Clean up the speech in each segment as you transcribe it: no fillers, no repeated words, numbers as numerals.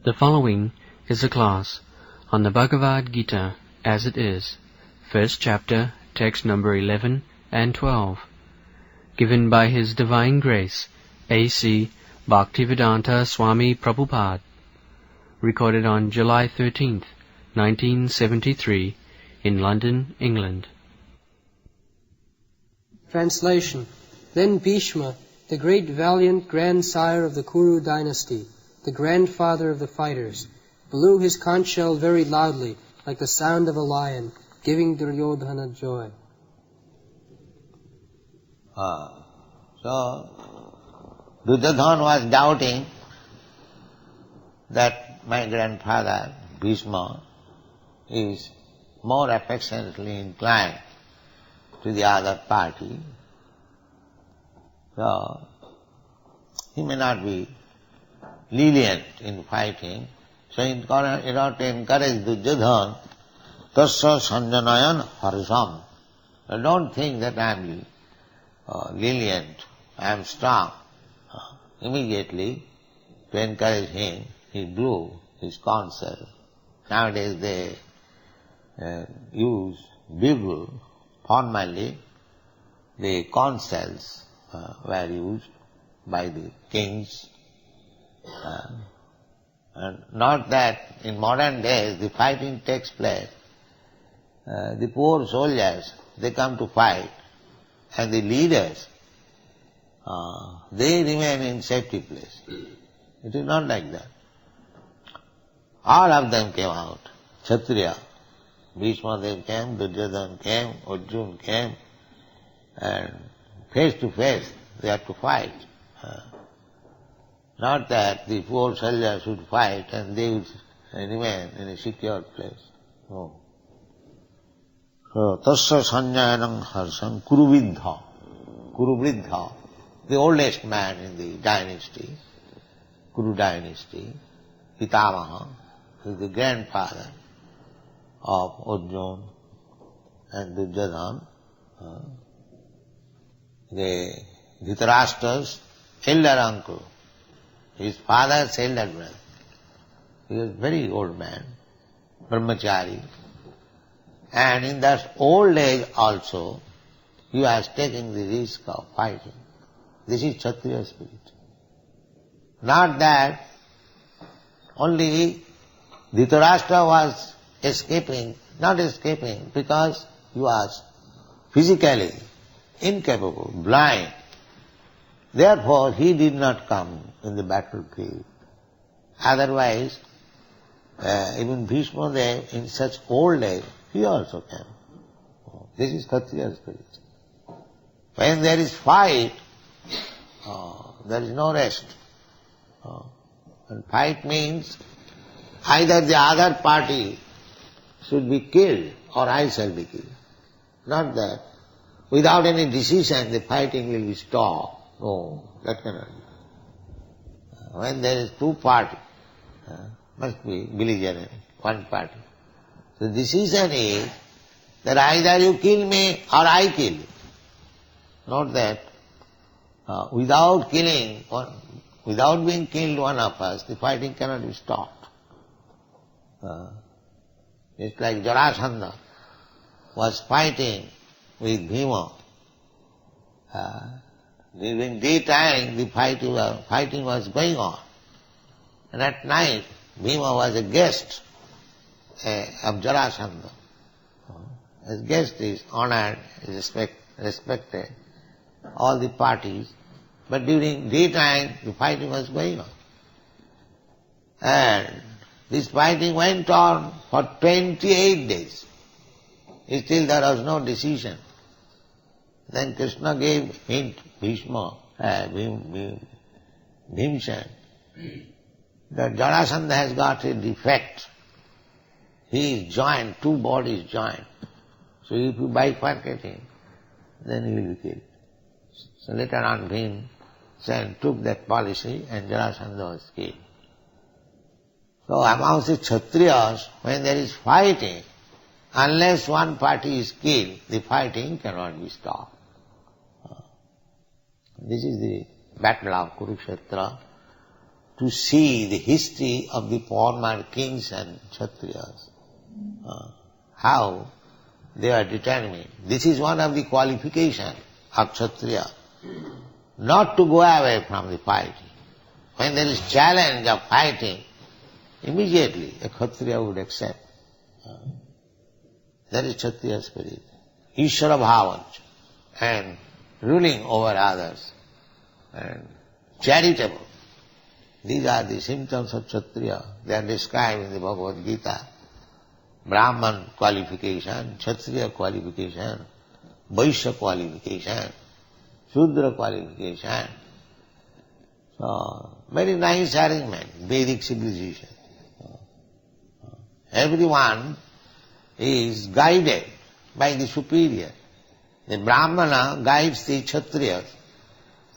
The following is a class on the Bhagavad-gītā as it is, first chapter, text number 11 and 12, given by His Divine Grace, A.C. Bhaktivedanta Swami Prabhupada, recorded on July 13th, 1973, in London, England. Translation. Then Bhishma, the great valiant grandsire of the Kuru dynasty, the grandfather of the fighters, blew his conch shell very loudly, like the sound of a lion, giving Duryodhana joy. So, Duryodhana was doubting that my grandfather, Bhishma, is more affectionately inclined to the other party. So, he may not be lenient in fighting. So in order to encourage Duryodhana, Txt11&12 harsham. Don't think that I am lenient, I am strong. Immediately, to encourage him, he blew his conch shell. Nowadays they use bugle. Formerly, the conch shells were used by the kings. And not that in modern days the fighting takes place. The poor soldiers, they come to fight, and the leaders, they remain in safety place. It is not like that. All of them came out. Kshatriya, Bhishma Dev came, Duryodhana came, Arjuna came, and face to face they have to fight. Not that the poor soldiers should fight and they would remain in a secure place. No. So, tasya sanjayanam harsham Kuruvriddha. Kuruvriddha, the oldest man in the dynasty, Kuru dynasty, Pitamaha, is the grandfather of Arjuna and Duryodhana, the Dhritarashtra's elder uncle, his father's elder brother. He was a very old man, brahmachari, and in that old age also he was taking the risk of fighting. This is Kshatriya spirit. Not that only Dhritarashtra was escaping, not escaping because he was physically incapable, blind. Therefore, he did not come in the battlefield. Otherwise, even Bhishma Dev, in such old age, he also came. This is Kshatriya spirit. When there is fight, there is no rest. And fight means either the other party should be killed or I shall be killed. Not that without any decision the fighting will be stopped. No, that cannot be. When there is two parties, must be belligerent, one party. So the decision is that either you kill me or I kill you. Not that without killing, without being killed one of us, the fighting cannot be stopped. It's like Jarasandha was fighting with Bhima. During daytime the fighting was going on. And at night Bhima was a guest of Jarasandha. As guest is honored, is respected, all the parties. But during daytime the fighting was going on. And this fighting went on for 28 days. Still there was no decision. Then Krishna gave hint, Bhimsen, that Jarasandha has got a defect. He is joined, two bodies joined. So if you bifurcate him, then he will be killed. So later on Bhimsen took that policy and Jarasandha was killed. So amongst the Kshatriyas, when there is fighting, unless one party is killed, the fighting cannot be stopped. This is the battle of Kurukshetra. to see the history of the former kings and Kshatriyas, how they are determined. This is one of the qualifications of Kshatriya, not to go away from the fighting. When there is challenge of fighting, immediately a Kshatriya would accept. That is Kshatriya spirit. Ishvara bhavancha, and ruling over others, and charitable. These are the symptoms of Kshatriya. They are described in the Bhagavad-gītā. Brahman qualification, Kshatriya qualification, Vaishya qualification, Shudra qualification. So, very nice arrangement, Vedic civilization. Everyone is guided by the superior. The Brahmana guides the Kshatriyas.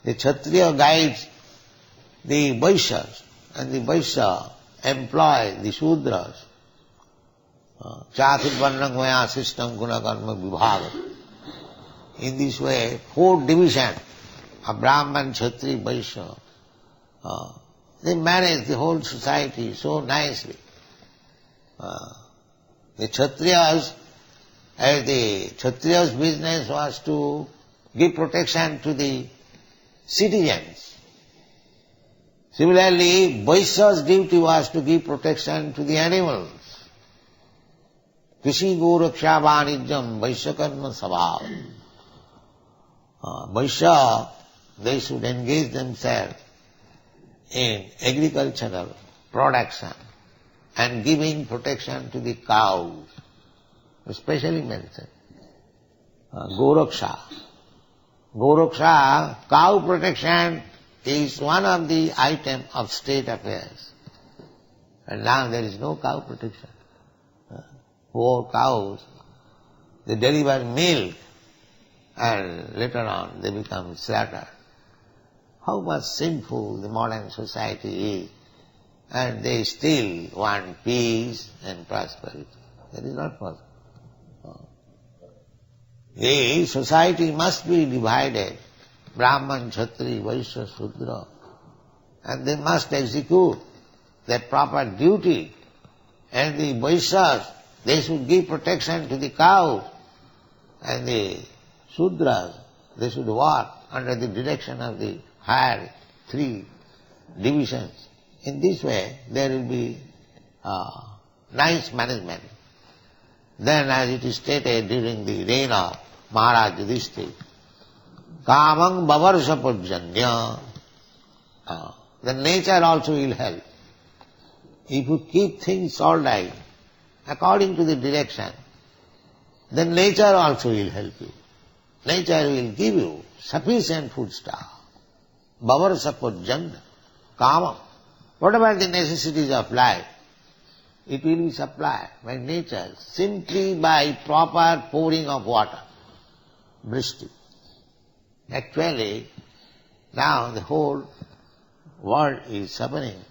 The Kshatriya guides the Vaishyas, and the Vaishya employ the Shudras. Txt11&12 guna-karma vibhaga. In this way, 4 divisions of Brahman, Kshatri, Vaishya, they manage the whole society so nicely. The Kshatriyas, as the Kshatriya's business was to give protection to the citizens. Similarly, Vaishya's duty was to give protection to the animals. Krishi goraksha vanijyam Vaishya karma sabhav. Vaishya, they should engage themselves in agricultural production and giving protection to the cows, especially mentioned. Goraksha. Goraksha, cow protection, is one of the items of state affairs. And now there is no cow protection. Poor cows, they deliver milk and later on they become slaughtered. How much sinful the modern society is, and they still want peace and prosperity. That is not possible. The society must be divided, Brahman, Kshatri, Vaishya, Shudra, and they must execute their proper duty. And the Vaishyas, they should give protection to the cows, and the Shudras, they should work under the direction of the higher 3 divisions. In this way, there will be nice management. Then, as it is stated during the reign of Maharaj Yudhishthira, Kamang Bhavarsha Pujanya, the nature also will help. If you keep things all right, according to the direction, then nature also will help you. Nature will give you sufficient foodstuff. Bhavarsa pujanya, kama. Whatever the necessities of life, it will be supplied by nature simply by proper pouring of water. Vrishti. Actually, now the whole world is suffering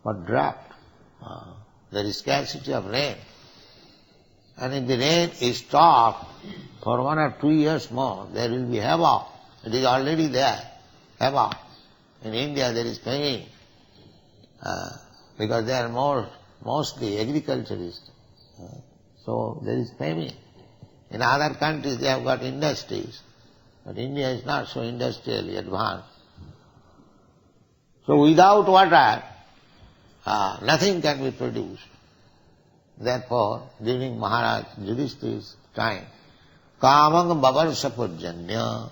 for drought. There is scarcity of rain. And if the rain is stopped for 1 or 2 years more, there will be havoc. It is already there, havoc. In India there is famine, because they are mostly agriculturists. So there is famine. In other countries they have got industries, but India is not so industrially advanced. So without water, nothing can be produced. Therefore, during Maharaj Yudhishthira's time, Kamang Bhavarsha Pujanya,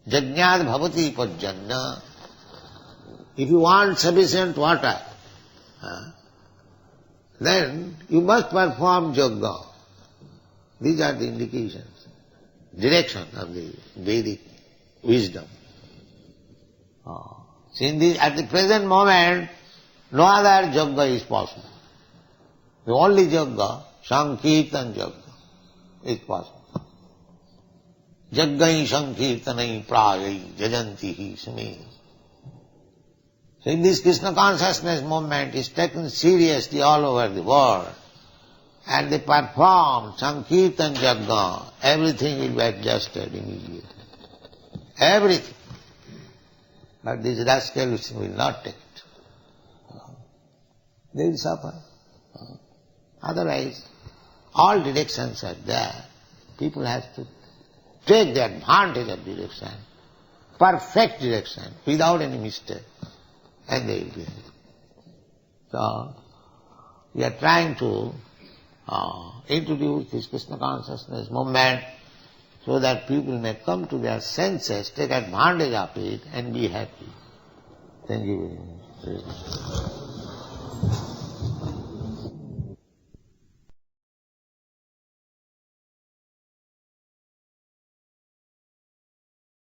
Jajñād Bhavati Pujanya. If you want sufficient water, then you must perform yoga. These are the indications, direction of the Vedic wisdom. At the present moment, no other yoga is possible. The only yoga, Sankirtan yoga, is possible. Jaggai Sankirtanai Prayai Jajantihi Sumi. So in this Krishna consciousness movement is taken seriously all over the world, and they perform Sankirtan yoga, everything will be adjusted immediately. Everything. But these rascals will not take it. They will suffer. Otherwise, all directions are there. People have to take the advantage of direction, perfect direction, without any mistake, and they will be happy. So, we are trying to introduce this Krishna consciousness movement so that people may come to their senses, take advantage of it, and be happy. Thank you very much.